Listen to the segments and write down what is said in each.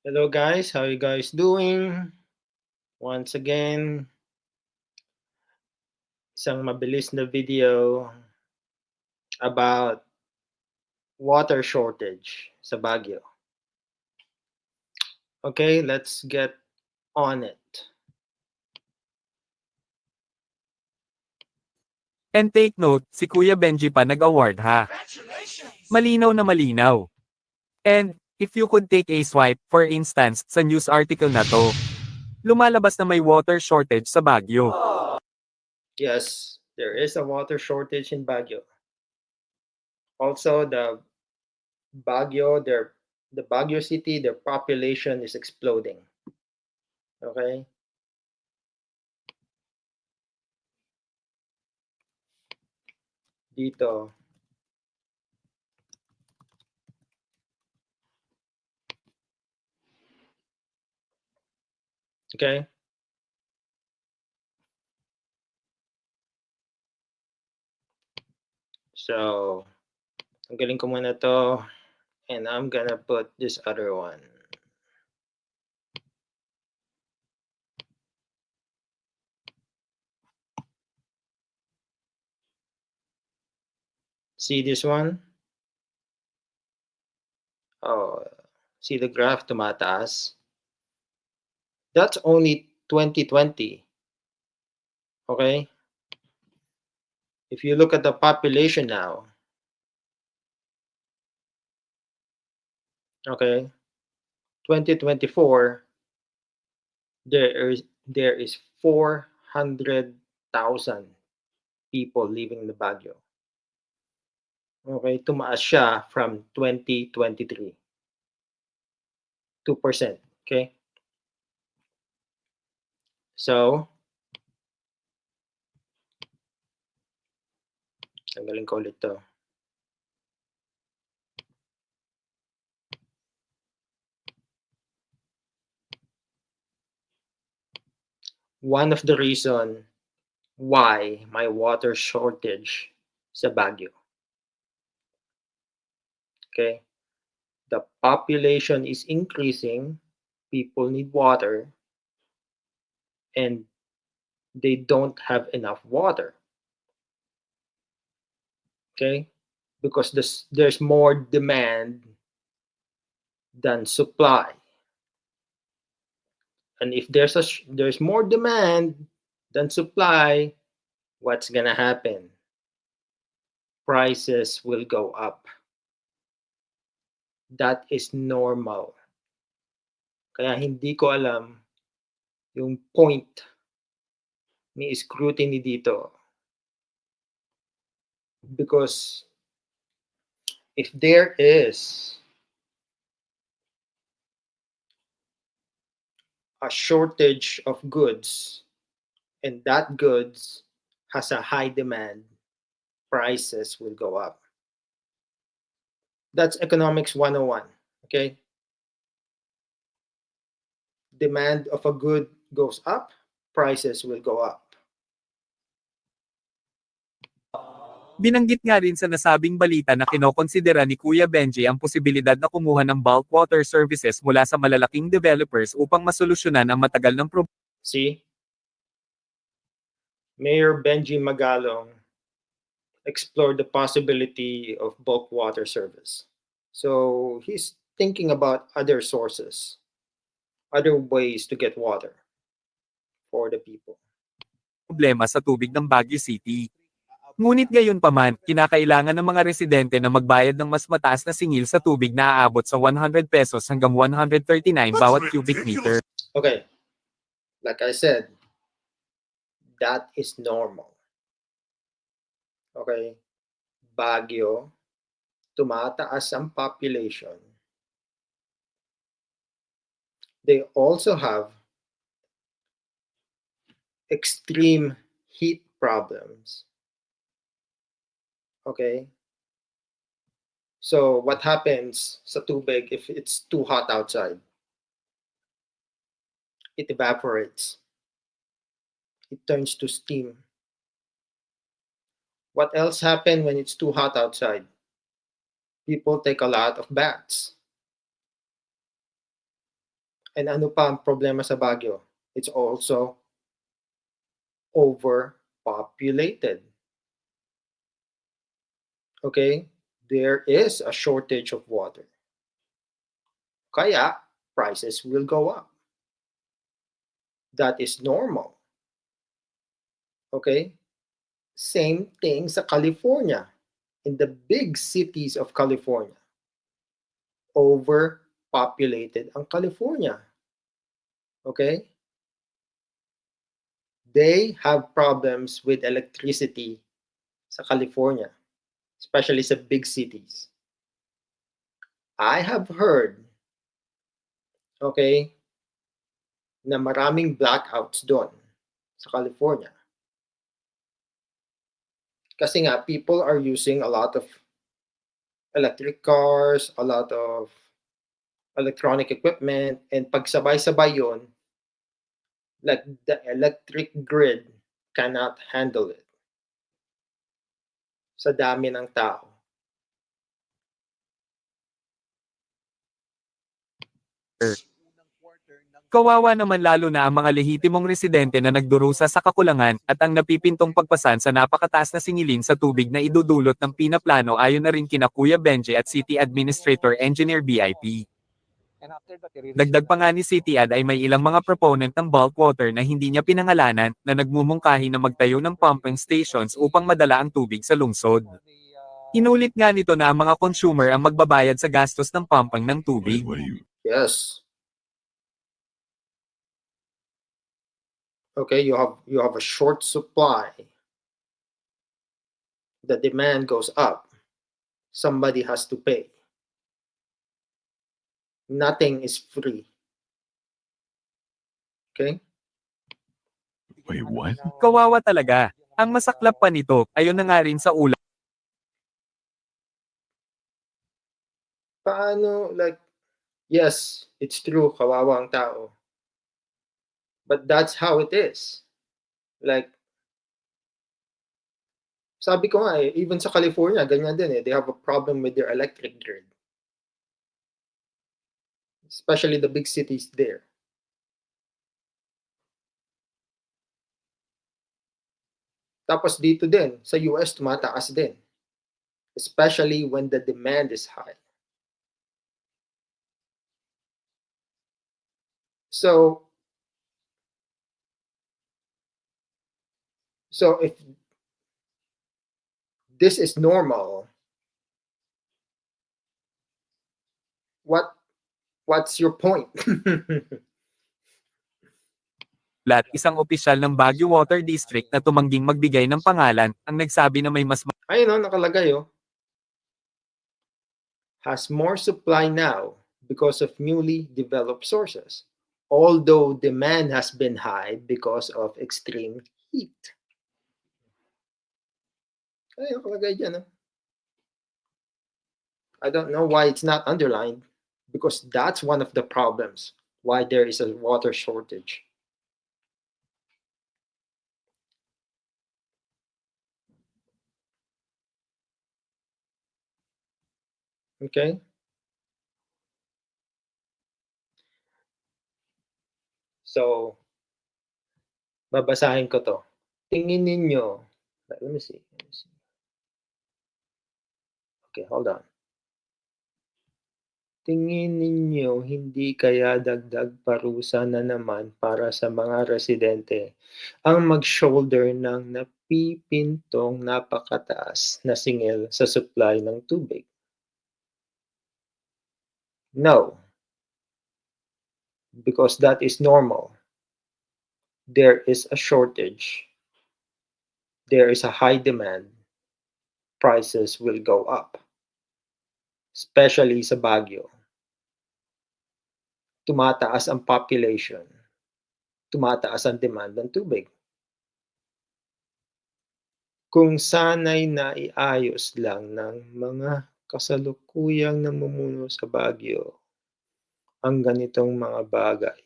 Hello guys, how you guys doing? Once again, isang mabilis na video about water shortage sa Baguio. Okay, let's get on it. And take note, si Kuya Benji pa nag-award ha. Malinaw na malinaw. And, if you could take a swipe, for instance, sa news article na to, lumalabas na may water shortage sa Baguio. Yes, there is a water shortage in Baguio. Also, the Baguio city, their population is exploding. Okay? Dito. Okay? So, tanggalin ko muna to and I'm gonna put this other one. See this one? Oh, see the graph tumataas? That's only 2020. Okay? If you look at the population now, okay, 2024, there is 400,000 people living in the Baguio. Okay, tumaas siya from 2023. 2%. Okay? So, tanggalin ko ulit to. One of the reason why my water shortage sa Baguio. Okay? The population is increasing, people need water, and they don't have enough water. Okay? Because there's more demand than supply. And if there's more demand than supply, what's gonna happen? Prices will go up. That is normal. Kaya hindi ko alam yung point ni scrutiny dito. Because if there is a shortage of goods and that goods has a high demand, prices will go up. That's economics 101. Okay? Demand of a good goes up, prices will go up. Binanggit nga rin sa nasabing balita na kinokonsidera ni Kuya Benji ang posibilidad na kumuha ng bulk water services mula sa malalaking developers upang masolusyonan ang matagal ng problema. See? Mayor Benji Magalong explored the possibility of bulk water service. So he's thinking about other sources, other ways to get water for the people. Sa tubig ng Baguio City. Ngunit gayon pa man, kinakailangan ng mga residente na magbayad ng mas mataas na singil sa tubig na aabot sa 100 pesos hanggang 139 bawat cubic meter. Okay, like I said, that is normal. Okay, Baguio, tumataas ang population. They also have extreme heat problems. Okay? So what happens sa tubig if it's too hot outside? It evaporates. It turns to steam. What else happens when it's too hot outside? People take a lot of baths. And ano pa ang problema sa Baguio? It's also overpopulated. Okay? There is a shortage of water. Kaya, prices will go up. That is normal. Okay? Same thing sa California. In the big cities of California, overpopulated ang California. Okay? They have problems with electricity sa California, especially sa big cities. I have heard, okay, na maraming blackouts doon sa California. Kasi nga, people are using a lot of electric cars, a lot of electronic equipment, and pag sabay-sabay yun, like the electric grid cannot handle it sa dami ng tao. Kawawa naman lalo na ang mga lehitimong residente na nagdurusa sa kakulangan at ang napipintong pagpasan sa napakataas na singilin sa tubig na idudulot ng pinaplano ayon na rin kina Kuya Benji at City Administrator Engineer BIP. Dagdag pa nga ni City Ad ay may ilang mga proponent ng bulk water na hindi niya pinangalanan na nagmumungkahi na magtayo ng pumping stations upang madala ang tubig sa lungsod. Inulit nga nito na ang mga consumer ang magbabayad sa gastos ng pumping ng tubig. Yes. Okay, you have a short supply. The demand goes up. Somebody has to pay. Nothing is free. Okay? Wait, what? Kawawa talaga. Ang masaklap pa nito, ayon na nga rin sa ulat. Paano, like, yes, it's true, kawawa ang tao. But that's how it is. Like, sabi ko nga even sa California, ganyan din eh. They have a problem with their electric grid. Especially the big cities there. Tapos dito din, sa US, tumataas din. Especially when the demand is high. So if this is normal, what's your point? Isang opisyal ng Baguio Water District na tumangging magbigay ng pangalan, ang nagsabi na may mas Ayun oh, nakalagay oh. Has more supply now because of newly developed sources, although demand has been high because of extreme heat. Ayun, nakalagay dyan oh. I don't know why it's not underlined, because that's one of the problems why there is a water shortage. Okay? So, babasahin ko to. Tingin ninyo, let me see. Okay, hold on. Tingin ninyo hindi kaya dagdag parusa na naman para sa mga residente ang mag-shoulder ng napipintong napakataas na singil sa supply ng tubig? No. Because that is normal. There is a shortage. There is a high demand. Prices will go up. Especially sa Baguio. Tumataas ang population. Tumataas ang demand ng tubig. Kung sana'y naiayos lang ng mga kasalukuyang namumuno sa Baguio ang ganitong mga bagay,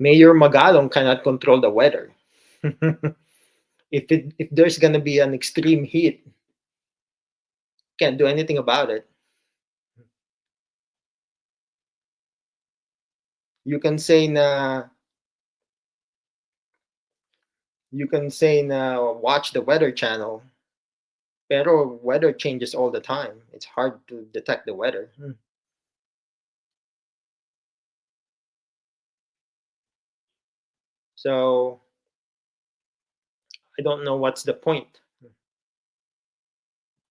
Mayor Magalong cannot control the weather. If there's gonna be an extreme heat, can't do anything about it. You can say na watch the weather channel, pero weather changes all the time. It's hard to detect the weather. So I don't know what's the point.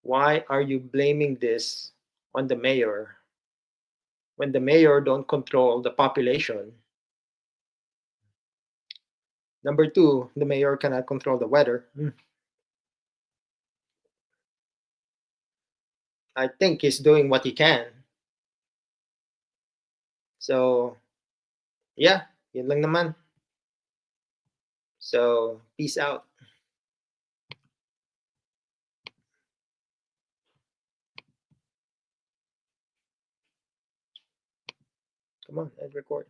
Why are you blaming this on the mayor when the mayor don't control the population? Number two, the mayor cannot control the weather. I think he's doing what he can. So, yeah, yun lang naman. So, peace out. Come on, let's record.